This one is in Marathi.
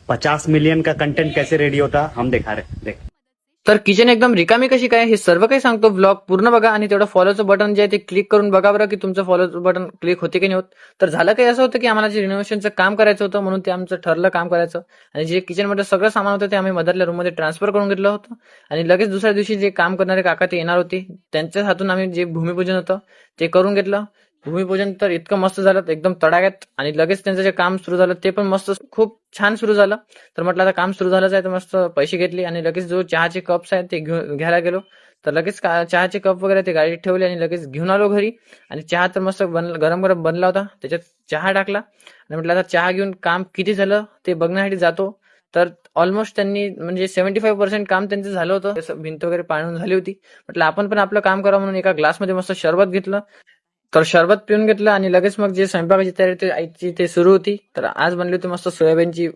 50 मिलियन का कंटेंट कैसे रेडी होता हम दिखा रहे देख। तर किचन एकदम रिकामी कशी काय हे सर्व काही सांगतो. ब्लॉग पूर्ण बघा आणि तेवढं फॉलोचं बटन जे आहे ते क्लिक करून बघा बरं की तुमचं फॉलोचं बटन क्लिक होते की नाही होत. तर झालं काही असं होतं की आम्हाला जे रिनोव्हेशनचं काम करायचं होतं म्हणून ते आमचं ठरलं काम करायचं. आणि जे किचनमध्ये सगळं सामान होतं ते आम्ही मधल्या रूममध्ये ट्रान्सफर करून घेतलं होतं. आणि लगेच दुसऱ्या दिवशी जे काम करणारे काका ते येणार होते, त्यांच्याच हातून आम्ही जे भूमिपूजन होतं ते करून घेतलं. भूमिपूजन तर इतकं मस्त झालं एकदम तडाख्यात. आणि लगेच त्यांचं जे काम सुरू झालं ते पण मस्त खूप छान सुरू झालं. तर म्हटलं आता काम सुरू झालंच आहे तर मस्त पैसे घेतले आणि लगेच जो चहाचे कप्स आहेत ते घ्यायला गेलो. तर लगेच चहाचे कप वगैरे ते गाडीत ठेवले आणि लगेच घेऊन आलो घरी. आणि चहा तर मस्त गरम गरम बनला होता, त्याच्यात चहा टाकला आणि म्हटलं आता चहा घेऊन काम किती झालं ते बघण्यासाठी जातो. तर ऑलमोस्ट त्यांनी म्हणजे 75% काम त्यांचं झालं होतं. भिंत वगैरे पाडून झाली होती. म्हटलं आपण पण आपलं काम करावं म्हणून एका ग्लासमध्ये मस्त शरबत घेतलं. तर शरबत पिऊन घेतलं आणि लगेच मग जे स्वयंपाकाची तयारी आईची ते सुरू होती. तर आज बनली होती मस्त सोयाबीनची